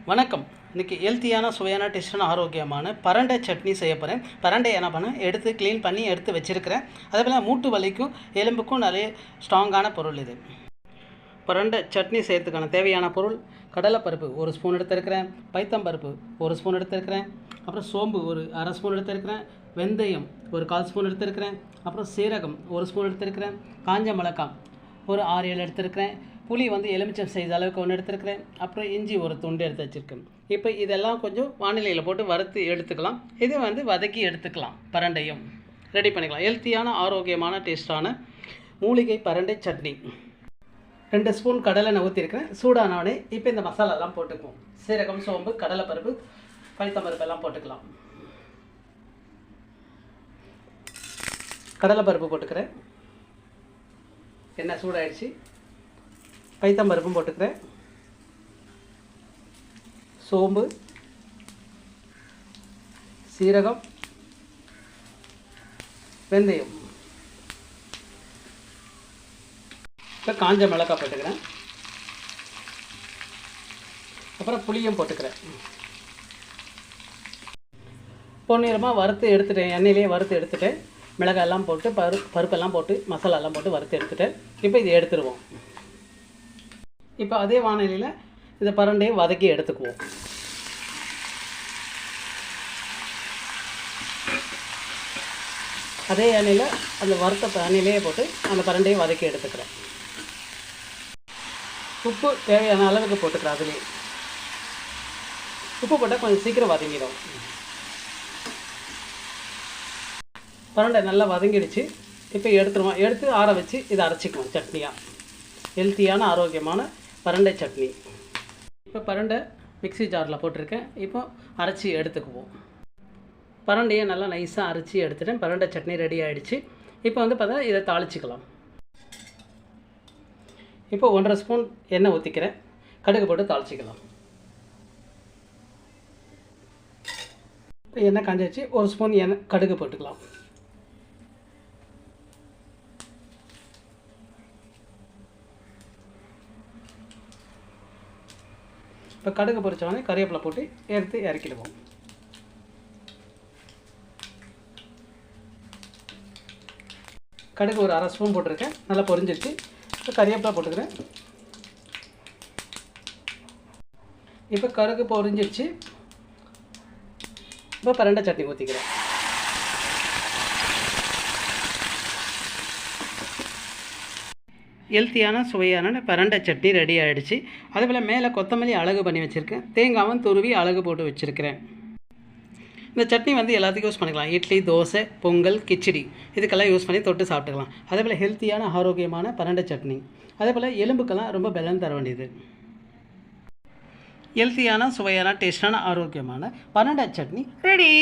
வணக்கம். இன்றைக்கி ஹெல்த்தியான சுவையான டேஸ்டான ஆரோக்கியமான பரண்டை சட்னி செய்ய போகிறேன். பரண்டை என்ன பண்ணேன், எடுத்து க்ளீன் பண்ணி எடுத்து வச்சுருக்கிறேன். அதேபோல் மூட்டு வலிக்கும் எலும்புக்கும் நிறைய ஸ்ட்ராங்கான பொருள் இது. பரண்டை சட்னி செய்கிறதுக்கான தேவையான பொருள்: கடலைப்பருப்பு 1 ஸ்பூன் எடுத்துருக்கிறேன், பைத்தம்பருப்பு 1 ஸ்பூன் எடுத்துருக்கிறேன், அப்புறம் சோம்பு ஒரு அரை ஸ்பூன் எடுத்துருக்கிறேன், வெந்தயம் ஒரு 1/4 ஸ்பூன் எடுத்துருக்கிறேன், அப்புறம் சீரகம் 1 ஸ்பூன் எடுத்துருக்கிறேன், காஞ்ச மிளகாய் ஒரு 6-7 எடுத்துருக்கிறேன், புளி எலுமிச்சம் சைஸ் அளவுக்கு 1 எடுத்துருக்கிறேன், அப்புறம் இஞ்சி ஒரு துண்டு எடுத்து வச்சுருக்கேன். இப்போ இதெல்லாம் கொஞ்சம் வானிலையில் போட்டு வறுத்து எடுத்துக்கலாம். இது வதக்கி எடுத்துக்கலாம். பரண்டையும் ரெடி பண்ணிக்கலாம். ஹெல்த்தியான ஆரோக்கியமான டேஸ்டான மூலிகை பரண்டை சட்னி. 2 ஸ்பூன் கடலை எண்ணெய் ஊற்றிருக்கிறேன். சூடானவனே இப்போ இந்த மசாலாலாம் போட்டுக்குவோம். சீரகம், சோம்பு, கடலைப்பருப்பு, பைத்தம்பருப்பு எல்லாம் போட்டுக்கலாம். கடலைப்பருப்பு போட்டுக்கிறேன். எண்ணெய் சூடாயிடுச்சு. பைத்தம்பருப்பும் போட்டுக்கிறேன். சோம்பு, சீரகம், வெந்தயம், இப்போ காஞ்ச மிளகாய் போட்டுக்கிறேன். அப்புறம் புளியும் போட்டுக்கிறேன். பொன்னிறமாக வறுத்து எடுத்துட்டேன். எண்ணெயிலே வறுத்து எடுத்துட்டேன். மிளகாய் எல்லாம் போட்டு பருப்பெல்லாம் போட்டு மசாலாலாம் போட்டு வறுத்து எடுத்துட்டேன். இப்போ இதை எடுத்துருவோம். இப்போ அதே வானிலையில் இந்த பரண்டையை வதக்கி எடுத்துக்குவோம். அதே எண்ணெயில் அந்த வறுத்த எண்ணெயிலே போட்டு அந்த பரண்டையை வதக்கி எடுத்துக்கிறேன். உப்பு தேவையான அளவுக்கு போட்டுக்கிறேன். அதுலேயே உப்பு போட்டால் கொஞ்சம் சீக்கிரம் வதங்கிடும். பரண்டை நல்லா வதங்கிடுச்சு. இப்போ எடுத்துருவோம். எடுத்து ஆற வச்சு இதை அரைச்சிக்குவோம் சட்னியாக. ஹெல்த்தியான ஆரோக்கியமான பரண்டை சட்னி. இப்போ பரண்டை மிக்ஸி ஜாரில் போட்டிருக்கேன். இப்போ அரைச்சி எடுத்துக்குவோம். பரண்டையை நல்லா நைஸாக அரைச்சி எடுத்துட்டேன். பரண்டை சட்னி ரெடி ஆகிடுச்சு. இப்போ பார்த்தா இதை தாளிச்சிக்கலாம். இப்போ 1.5 ஸ்பூன் எண்ணெய் ஊற்றிக்கிறேன். கடுகு போட்டு தாளிச்சிக்கலாம். இப்போ எண்ணெய் காஞ்சிச்சு. 1 ஸ்பூன் கடுகு போட்டுக்கலாம். இப்போ கடுகு பொரிச்சோடனே கறிவேப்பிலை போட்டு எடுத்து இறக்கிடுவோம். கடுகு ஒரு அரை ஸ்பூன் போட்டிருக்கேன். நல்லா பொரிஞ்சிருச்சு. இப்போ கறிவேப்பிலை போட்டுக்கிறேன். இப்போ கடுகு பொரிஞ்சிருச்சு. இப்போ பரண்டை சட்னி ஊற்றிக்கிறேன். ஹெல்த்தியான சுவையான பரண்டை சட்னி ரெடி ஆகிடுச்சு. அதேபோல் மேலே கொத்தமல்லி அழகு பண்ணி வச்சுருக்கேன். தேங்காவும் துருவி அழகு போட்டு வச்சுருக்கிறேன். இந்த சட்னி எல்லாத்துக்கும் யூஸ் பண்ணிக்கலாம். இட்லி, தோசை, பொங்கல், கிச்சடி இதுக்கெல்லாம் யூஸ் பண்ணி தொட்டு சாப்பிட்டுக்கலாம். அதேபோல் ஹெல்த்தியான ஆரோக்கியமான பரண்டை சட்னி. அதேபோல் எலும்புக்கெல்லாம் ரொம்ப பலம் தர வேண்டியது. ஹெல்த்தியான சுவையான டேஸ்டான ஆரோக்கியமான பரண்டை சட்னி ரெடி.